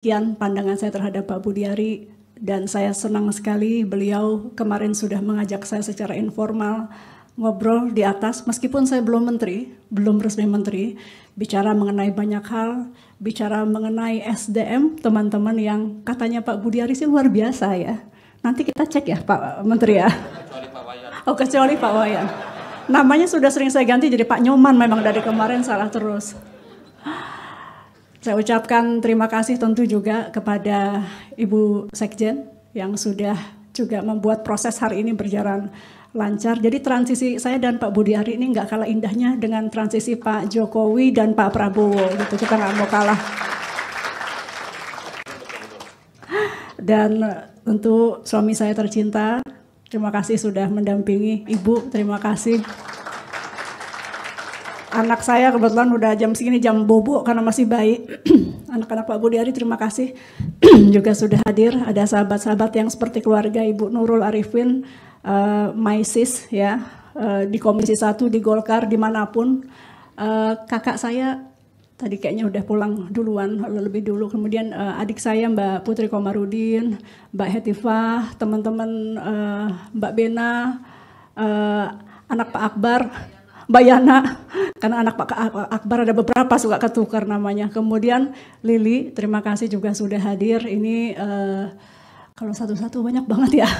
Sekian pandangan saya terhadap Pak Budiari, dan saya senang sekali beliau kemarin sudah mengajak saya secara informal ngobrol di atas, meskipun saya belum resmi menteri, bicara mengenai banyak hal, bicara mengenai SDM, teman-teman yang katanya Pak Budiari sih luar biasa ya. Nanti kita cek ya Pak Menteri ya. Kecuali Pak Wayan. Oh, kecuali Pak Wayan. Namanya sudah sering saya ganti jadi Pak Nyoman, memang dari kemarin salah terus. Saya ucapkan terima kasih tentu juga kepada Ibu Sekjen yang sudah juga membuat proses hari ini berjalan lancar. Jadi transisi saya dan Pak Budiari ini nggak kalah indahnya dengan transisi Pak Jokowi dan Pak Prabowo gitu. Kita nggak mau kalah. Dan tentu suami saya tercinta, terima kasih sudah mendampingi Ibu, terima kasih. Anak saya kebetulan udah jam segini, jam bobo karena masih bayi. Anak-anak Pak Budiari terima kasih juga sudah hadir. Ada sahabat-sahabat yang seperti keluarga Ibu Nurul Arifin, my sis ya, di Komisi 1, di Golkar, dimanapun. Kakak saya tadi kayaknya udah pulang duluan, lebih dulu. Kemudian adik saya Mbak Putri Komarudin, Mbak Hetifah, teman-teman Mbak Bena, anak Pak Akbar, Mbak Yana, karena anak Pak Akbar ada beberapa suka ketukar namanya. Kemudian Lili, terima kasih juga sudah hadir. Ini kalau satu-satu banyak banget ya.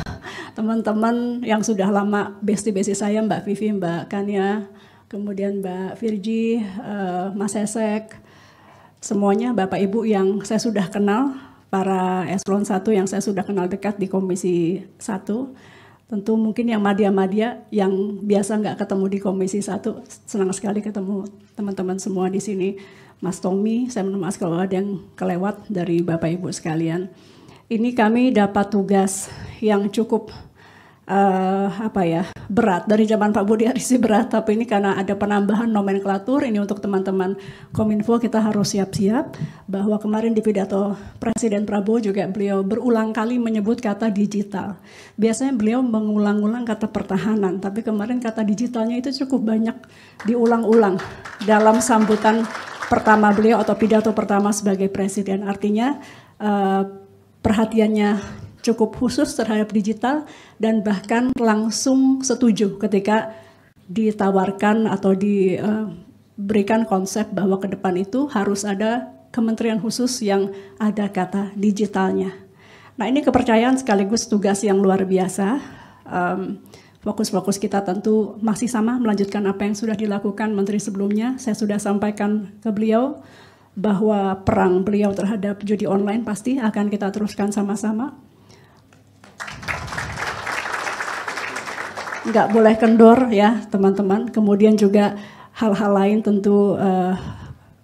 Teman-teman yang sudah lama, bestie-bestie saya, Mbak Vivi, Mbak Kania, kemudian Mbak Virgi, Mas Esek, semuanya Bapak Ibu yang saya sudah kenal, para eselon 1 yang saya sudah kenal dekat di Komisi 1. Tentu mungkin yang madya-madya yang biasa nggak ketemu di Komisi 1, senang sekali ketemu teman-teman semua di sini. Mas Tommy, saya minta maaf kalau ada yang kelewat dari Bapak Ibu sekalian. Ini kami dapat tugas yang cukup berat. Dari zaman Pak Budiari sih berat, tapi ini karena ada penambahan nomenklatur, ini untuk teman-teman Kominfo kita harus siap-siap, bahwa kemarin di pidato Presiden Prabowo juga beliau berulang kali menyebut kata digital. Biasanya beliau mengulang-ulang kata pertahanan, tapi kemarin kata digitalnya itu cukup banyak diulang-ulang dalam sambutan pertama beliau atau pidato pertama sebagai Presiden. Artinya perhatiannya cukup khusus terhadap digital dan bahkan langsung setuju ketika ditawarkan atau diberikan konsep bahwa ke depan itu harus ada kementerian khusus yang ada kata digitalnya. Nah, ini kepercayaan sekaligus tugas yang luar biasa. Fokus-fokus kita tentu masih sama, melanjutkan apa yang sudah dilakukan menteri sebelumnya. Saya sudah sampaikan ke beliau bahwa perang beliau terhadap judi online pasti akan kita teruskan sama-sama. Nggak boleh kendor ya teman-teman. Kemudian juga hal-hal lain tentu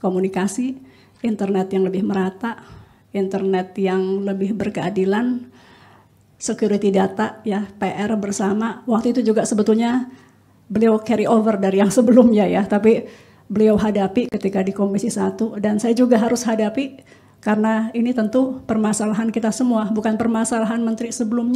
komunikasi, internet yang lebih merata, internet yang lebih berkeadilan, security data ya, PR bersama. Waktu itu juga sebetulnya beliau carry over dari yang sebelumnya ya, tapi beliau hadapi ketika di Komisi 1 dan saya juga harus hadapi. Karena ini tentu permasalahan kita semua, bukan permasalahan menteri sebelum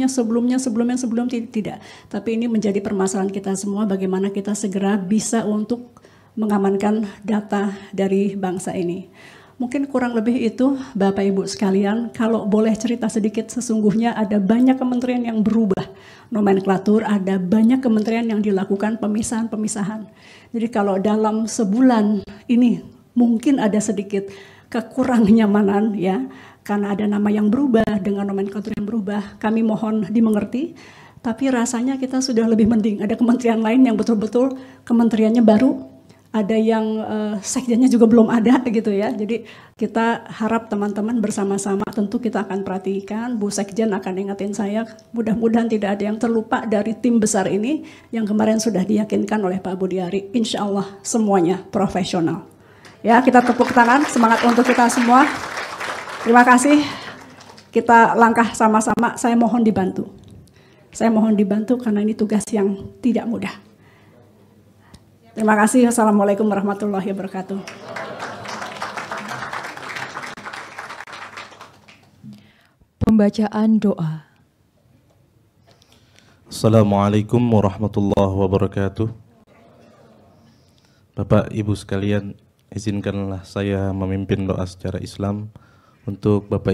tidak. Tapi ini menjadi permasalahan kita semua, bagaimana kita segera bisa untuk mengamankan data dari bangsa ini. Mungkin kurang lebih itu Bapak Ibu sekalian, kalau boleh cerita sedikit, sesungguhnya ada banyak kementerian yang berubah nomenklatur, ada banyak kementerian yang dilakukan pemisahan-pemisahan. Jadi kalau dalam sebulan ini mungkin ada sedikit kekurang nyamanan ya, karena ada nama yang berubah dengan nomenklatur yang berubah, kami mohon dimengerti, tapi rasanya kita sudah lebih mending. Ada kementerian lain yang betul-betul kementeriannya baru, ada yang sekjennya juga belum ada gitu ya. Jadi kita harap teman-teman bersama-sama tentu kita akan perhatikan, Bu Sekjen akan ingatin saya, mudah-mudahan tidak ada yang terlupa dari tim besar ini yang kemarin sudah diyakinkan oleh Pak Budiari, insya Allah semuanya profesional. Ya, kita tepuk tangan, semangat untuk kita semua. Terima kasih. Kita langkah sama-sama, saya mohon dibantu. Saya mohon dibantu karena ini tugas yang tidak mudah. Terima kasih. Assalamualaikum warahmatullahi wabarakatuh. Pembacaan doa. Assalamualaikum warahmatullahi wabarakatuh. Bapak Ibu sekalian, izinkanlah saya memimpin doa secara Islam. Untuk Bapak